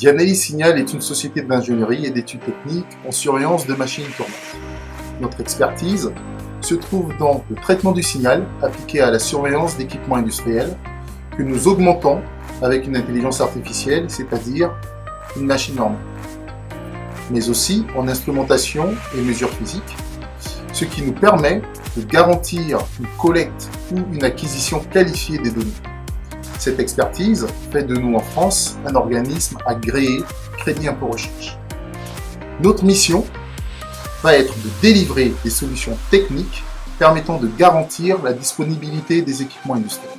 Dianelis Signal est une société d'ingénierie et d'études techniques en surveillance de machines tournantes. Notre expertise se trouve dans le traitement du signal appliqué à la surveillance d'équipements industriels que nous augmentons avec une intelligence artificielle, c'est-à-dire une machine normale, mais aussi en instrumentation et mesures physiques, ce qui nous permet de garantir une collecte ou une acquisition qualifiée des données. Cette expertise fait de nous en France un organisme agréé Crédit Impôt Recherche. Notre mission va être de délivrer des solutions techniques permettant de garantir la disponibilité des équipements industriels.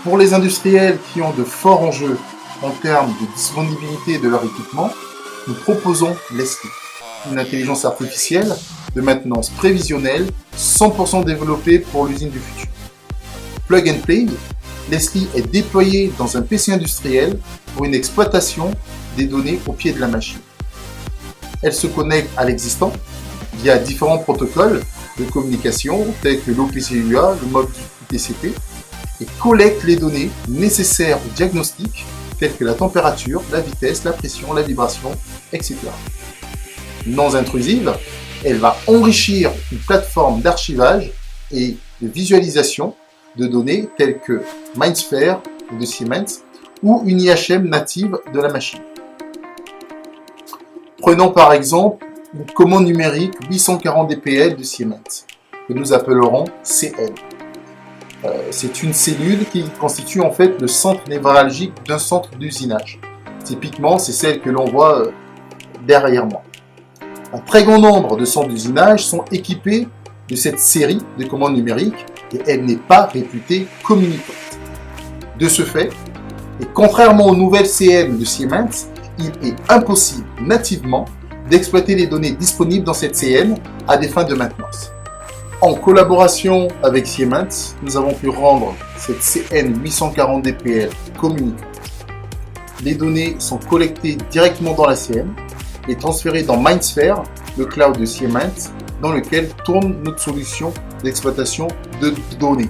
Pour les industriels qui ont de forts enjeux en termes de disponibilité de leur équipement, nous proposons Leslie, une intelligence artificielle de maintenance prévisionnelle 100% développée pour l'usine du futur. Plug and Play, Leslie est déployée dans un PC industriel pour une exploitation des données au pied de la machine. Elle se connecte à l'existant via différents protocoles de communication tels que l'OPC-UA, le MOB TCP, et collecte les données nécessaires au diagnostic telles que la température, la vitesse, la pression, la vibration, etc. Non intrusive, elle va enrichir une plateforme d'archivage et de visualisation de données telles que MindSphere de Siemens ou une IHM native de la machine. Prenons par exemple une commande numérique 840 DPL de Siemens, que nous appellerons CN. C'est une cellule qui constitue en fait le centre névralgique d'un centre d'usinage. Typiquement, c'est celle que l'on voit derrière moi. Un très grand nombre de centres d'usinage sont équipés de cette série de commandes numériques et elle n'est pas réputée communicante. De ce fait, et contrairement aux nouvelles CM de Siemens, il est impossible nativement d'exploiter les données disponibles dans cette CM à des fins de maintenance. En collaboration avec Siemens, nous avons pu rendre cette CN 840 DPL communicante. Les données sont collectées directement dans la CM et transférées dans MindSphere, le cloud de Siemens, dans lequel tourne notre solution d'exploitation de données.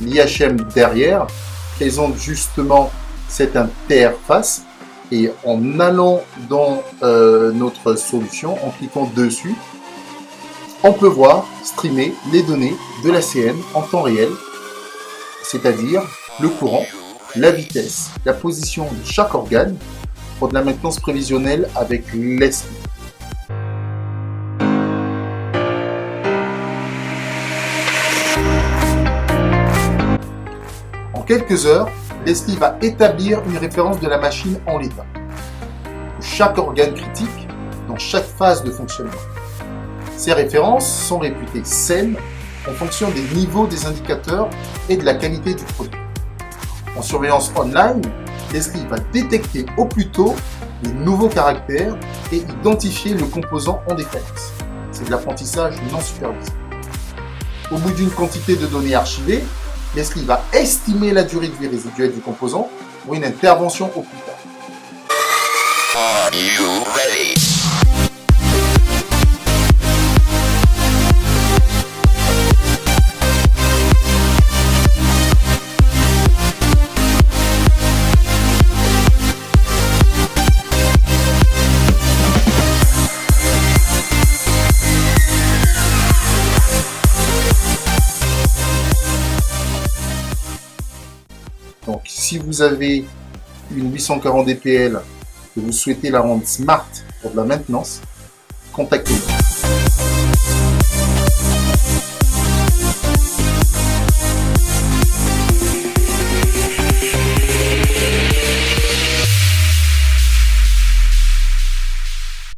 L'IHM derrière présente justement cette interface et en allant dans notre solution, en cliquant dessus, on peut voir streamer les données de la CM en temps réel, c'est-à-dire le courant, la vitesse, la position de chaque organe pour de la maintenance prévisionnelle avec Leslie. En quelques heures, Leslie va établir une référence de la machine en l'état, pour chaque organe critique dans chaque phase de fonctionnement. Ces références sont réputées saines en fonction des niveaux des indicateurs et de la qualité du produit. En surveillance online, Leslie va détecter au plus tôt les nouveaux caractères et identifier le composant en défaillance. C'est de l'apprentissage non supervisé. Au bout d'une quantité de données archivées, Leslie va estimer la durée de vie résiduelle du composant pour une intervention au plus tard. Are you ready? Donc, si vous avez une 840 DPL que vous souhaitez la rendre smart pour de la maintenance, contactez-nous.